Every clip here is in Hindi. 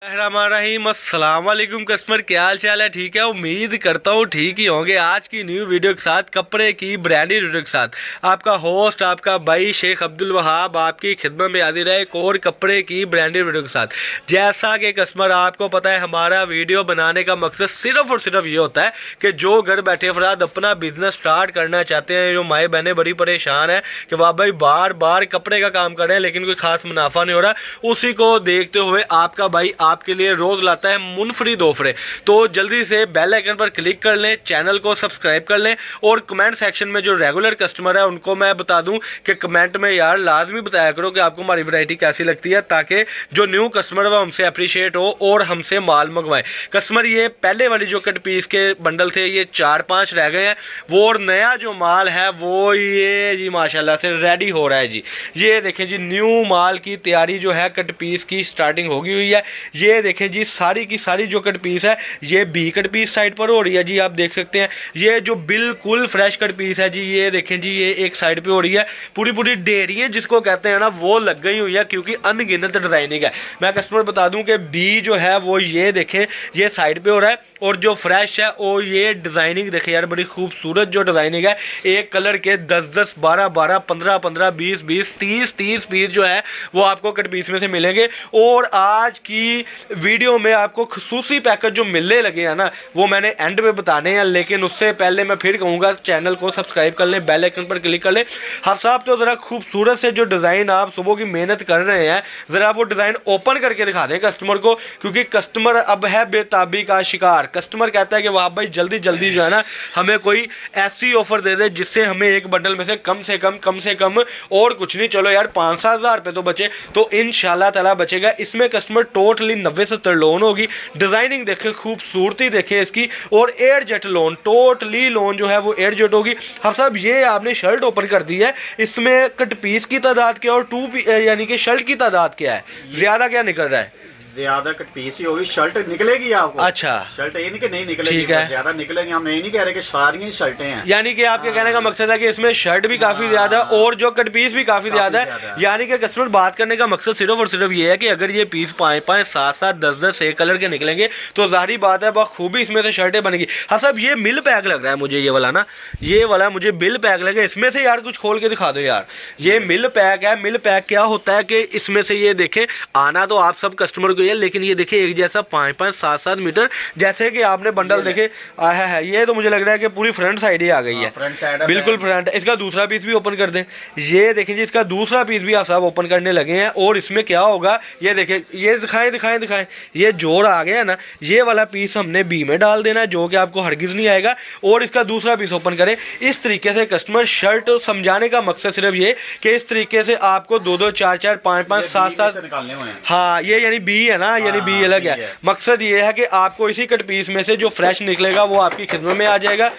रहीम अस्सलाम वालेकुम कस्टमर, क्या हाल चाल है? ठीक है, उम्मीद करता हूँ ठीक ही होंगे। आज की न्यू वीडियो के साथ कपड़े की ब्रांडेड वीडियो के साथ आपका होस्ट आपका भाई शेख अब्दुल वहाब आपकी खिदमत में हाजिर है एक और कपड़े की ब्रांडेड वीडियो के साथ। जैसा कि कस्टमर आपको पता है, हमारा वीडियो बनाने का मकसद सिर्फ और सिर्फ ये होता है कि जो घर बैठे अफराद अपना बिजनेस स्टार्ट करना चाहते हैं, जो माए बहनें बड़ी परेशान है कि वाह भाई बार बार कपड़े का काम कर रहे हैं लेकिन कोई खास मुनाफा नहीं हो रहा, उसी को देखते हुए आपका भाई आपके लिए रोज लाता है मुनफरिद ऑफरें। तो जल्दी से बेल आइकन पर क्लिक कर लें, चैनल को सब्सक्राइब कर लें और कमेंट सेक्शन में जो रेगुलर कस्टमर है उनको मैं बता दूं कि कमेंट में यार लाजमी बताया करो कि आपको हमारी वैरायटी कैसी लगती है, ताकि जो न्यू कस्टमर है वो हमसे अप्रिशिएट हो और हमसे माल मंगवाए। कस्टमर ये पहले वाली जो कट पीस के बंडल थे ये 4-5 रह गए हैं, वो और नया जो माल है वो ये जी माशाल्लाह से रेडी हो रहा है जी। ये देखें जी, न्यू माल की तैयारी जो है कट पीस की स्टार्टिंग होगी हुई है। ये देखें जी, सारी की सारी जो कट पीस है ये बी कट पीस साइड पर हो रही है जी। आप देख सकते हैं ये जो बिल्कुल फ्रेश कट पीस है जी। ये देखें जी, ये एक साइड पे हो रही है, पूरी पूरी डेरियाँ जिसको कहते हैं ना वो लग गई हुई है क्योंकि अनगिनत डिजाइनिंग है। मैं कस्टमर बता दूं कि बी जो है वो ये देखें ये साइड पे हो रहा है और जो फ्रेश है वो ये डिजाइनिंग देखें यार, बड़ी खूबसूरत जो डिजाइनिंग है। एक कलर के 10-10, 12-12, 15-15, 20-20, 30-30 पीस जो है वो आपको कट पीस में से मिलेंगे। और आज की वीडियो में आपको खसूसी पैकेज जो मिलने लगे हैं ना वो मैंने एंड में बताने हैं, लेकिन उससे पहले मैं फिर कहूँगा चैनल को सब्सक्राइब कर लें, बेल आइकन पर क्लिक कर लें। हाँ साहब, तो ज़रा खूबसूरत से जो डिज़ाइन आप सुबह की मेहनत कर रहे हैं ज़रा वो डिज़ाइन ओपन करके दिखा दें कस्टमर को, क्योंकि कस्टमर अब है बेताबी का शिकार। कस्टमर कहता है कि वाह भाई जल्दी जल्दी जो है ना हमें कोई ऐसी ऑफर दे दे जिससे हमें एक बंडल में से कम और कुछ नहीं, चलो यार 5-7 हज़ार रुपये तो बचे, तो इंशाल्लाह ताला बचेगा। इसमें कस्टमर टोटली 90-70 लोन होगी। डिजाइनिंग देखें, खूबसूरती देखें इसकी, और air jet loan, totally loan जो है वो एयर जेट होगी। हम साहब ये आपने शर्ट ओपन कर दी है, इसमें कट पीस की तादाद क्या और यानी कि शर्ट की तादाद क्या है, ज्यादा क्या निकल रहा है? ज्यादा कट पीस ही होगी, शर्ट निकलेगी आपको। अच्छा, शर्ट ये नहीं कि नहीं निकलेगी, ठीक है, ज्यादा निकलेंगी। हम ये नहीं कह रहे कि सारी ही शर्टें हैं, यानी कि आपके कहने का मकसद है कि इसमें शर्ट भी काफी ज्यादा और जो कट पीस भी काफी ज्यादा है। यानी कि कस्टमर बात करने का मकसद सिर्फ और सिर्फ ये है कि अगर ये पीस 5-5, 7-7, 10-10 एक कलर के निकलेंगे तो जाहिर बात है बखूबी इसमें से शर्टें बनेगी। हाँ साहब, ये मिल पैक लग रहा है मुझे, ये वाला ना, ये वाला मुझे मिल पैक लगे। इसमें से यार कुछ खोल के दिखा दो यार। ये मिल पैक है। मिल पैक क्या होता है कि इसमें से ये देखें, आना तो आप सब कस्टमर को ये, लेकिन ये देखें एक जैसा 5-5, 7-7 मीटर जैसे कि आपने बंडल देखे आया है। ये तो मुझे लग रहा है कि पूरी फ्रंट साइड ही आ गई है, फ्रंट साइड बिल्कुल फ्रंट। इसका दूसरा पीस भी ओपन कर दें। ये देखें जी, इसका दूसरा पीस भी आप सब ओपन करने लगे हैं और इसमें क्या होगा ये देखें, ये दिखाएं ये जोड़ आ गया ना, ये वाला पीस हमने बी में डाल देना जो कि आपको हरगिज नहीं आएगा। और इसका दूसरा पीस ओपन करें इस तरीके से। कस्टमर शर्ट समझाने का मकसद सिर्फ ये कि इस तरीके से आपको 2-2, 4-4, 5-5, 7-7, हाँ ये यानी बी है ना, यानी बी अलग है। मकसद ये है कि आपको इसी कट पीस में से जो फ्रेश निकलेगा वो आपकी खिदमत में आ जाएगा,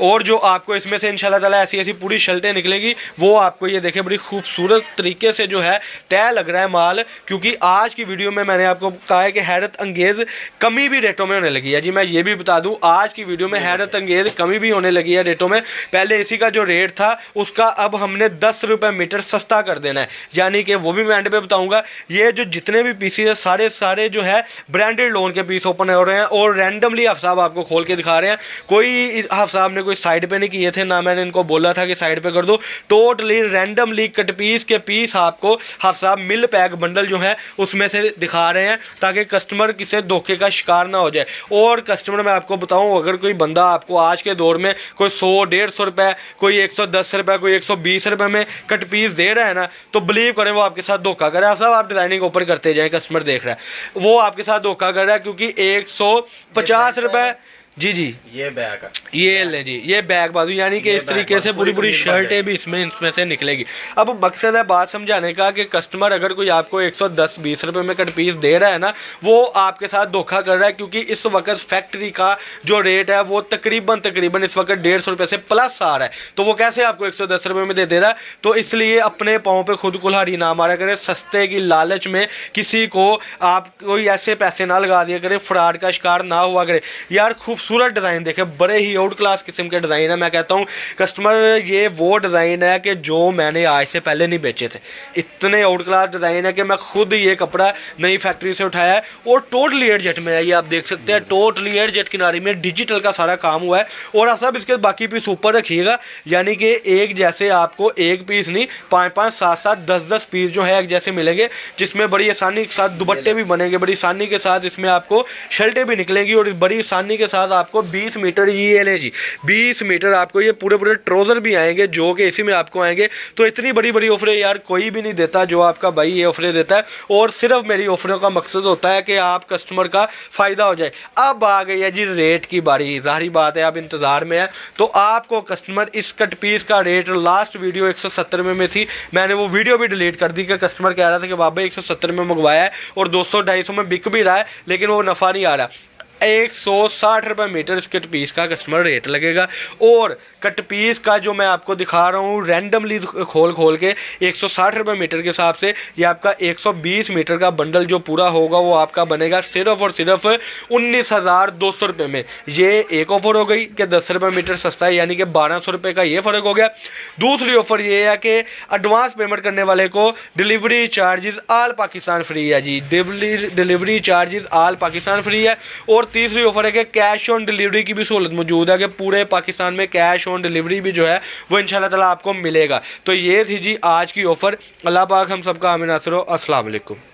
और जो आपको इसमें से इंशाल्लाह ताला ऐसी ऐसी पूरी शर्टें निकलेगी वो आपको ये देखें बड़ी खूबसूरत तरीके से जो है तय लग रहा है माल। क्योंकि आज की वीडियो में मैंने आपको कहा है कि हैरत अंगेज़ कमी भी रेटों में होने लगी है जी। मैं ये भी बता दूं आज की वीडियो में हैरत अंगेज़ कमी भी होने लगी है रेटों में। पहले इसी का जो रेट था उसका अब हमने 10 रुपये मीटर सस्ता कर देना है, यानी कि वो भी मैं एंड पे बताऊँगा। ये जो जितने भी पीसीस है सारे जो है ब्रांडेड लोन के पीस ओपन हो रहे हैं और रैंडमली हफ्साब आपको खोल के दिखा रहे हैं। कोई हफ्साब ने कोई साइड पे नहीं किए थे ना, मैंने इनको बोला था कि साइड पे कर दो। टोटली रैंडमली कट पीस के पीस आपको हफ्साब मिल पैक बंडल जो है उसमें से दिखा रहे हैं ताकि कस्टमर किसी धोखे का शिकार ना हो जाए। और कस्टमर मैं आपको बताऊं, अगर कोई बंदा आपको आज के दौर में कोई 100-150 रुपए, कोई 110 रुपए, कोई 120 रुपए में कट पीस दे रहा है ना, तो बिलीव करें वो आपके साथ धोखा कर रहा है। साहब आप डिजाइनिंग ऊपर करते जाएं, कस्टमर देख रहा है वो आपके साथ धोखा कर रहा है, क्योंकि 150 रुपए जी ये बैग, ये ले जी, ये बैग बाजू, यानी कि इस तरीके से पूरी पूरी शर्टें भी इसमें से निकलेगी। अब मकसद है बात समझाने का कि कस्टमर अगर कोई आपको 110-20 रुपए में कट पीस दे रहा है ना, वो आपके साथ धोखा कर रहा है, क्योंकि इस वक्त फैक्ट्री का जो रेट है वो तकरीबन इस वक्त 150 रुपये से प्लस आ रहा है। तो वो कैसे आपको 110 रुपये में दे रहा है? तो इसलिए अपने पाँव पे खुद कुल्हाड़ी ना मारा करें, सस्ते की लालच में किसी को आप कोई ऐसे पैसे ना लगा दिया करें, फ्रॉड का शिकार ना हुआ करे। यार खूब खूबसूरत डिज़ाइन देखे, बड़े ही आउट क्लास किस्म के डिज़ाइन है। मैं कहता हूँ कस्टमर ये वो डिज़ाइन है कि जो मैंने आज से पहले नहीं बेचे थे। इतने आउट क्लास डिज़ाइन है कि मैं खुद ये कपड़ा नई फैक्ट्री से उठाया है और टोटली एयर जेट में है। ये आप देख सकते हैं, टोटली एयर जेट किनारे में डिजिटल का सारा काम हुआ है। और आप सब इसके बाकी पीस ऊपर रखिएगा, यानी कि एक जैसे आपको एक पीस नहीं 5-5, 7-7, 10-10 पीस जो है एक जैसे मिलेंगे, जिसमें बड़ी आसानी के साथ दुपट्टे भी बनेंगे, बड़ी आसानी के साथ इसमें आपको शर्टें भी निकलेंगी और बड़ी आसानी के साथ आपको 20 मीटर ये लें जी 20 मीटर आपको ये पूरे पूरे ट्राउज़र भी आएंगे जो कि इसी में आपको आएंगे। तो इतनी बड़ी बड़ी ऑफरें यार कोई भी नहीं देता जो आपका भाई ये ऑफरें देता है, और सिर्फ मेरी ऑफरों का मकसद होता है कि आप कस्टमर का फ़ायदा हो जाए। अब आ गई है जी रेट की बारी, ज़ाहिर बात है आप इंतज़ार में है। तो आपको कस्टमर इस कट पीस का रेट लास्ट वीडियो 170 में थी, मैंने वो वीडियो भी डिलीट कर दी कि कस्टमर कह रहा था कि बाबा 170 में मंगवाया है और 200-250 में बिक भी रहा है, लेकिन वो नफ़ा नहीं आ रहा। 160 रुपये मीटर इस कट पीस का कस्टमर रेट लगेगा। और कट पीस का जो मैं आपको दिखा रहा हूँ रैंडमली खोल के 160 रुपये मीटर के हिसाब से ये आपका 120 मीटर का बंडल जो पूरा होगा वो आपका बनेगा सिर्फ और सिर्फ 19,200 रुपये में। ये एक ऑफर हो गई कि 10 रुपये मीटर सस्ता है, यानी कि 1200 रुपये का ये फ़र्क हो गया। दूसरी ऑफर ये है कि एडवांस पेमेंट करने वाले को delivery charges all Pakistan free है जी, delivery charges all Pakistan free है। और तीसरी ऑफर है कि कैश ऑन डिलीवरी की भी सहूलत मौजूद है कि पूरे पाकिस्तान में कैश ऑन डिलीवरी भी जो है वो इंशाल्लाह ताला आपको मिलेगा। तो ये थी जी आज की ऑफ़र। अल्लाह पाक हम सबका आमीन नासिर हो। अस्सलाम वालेकुम।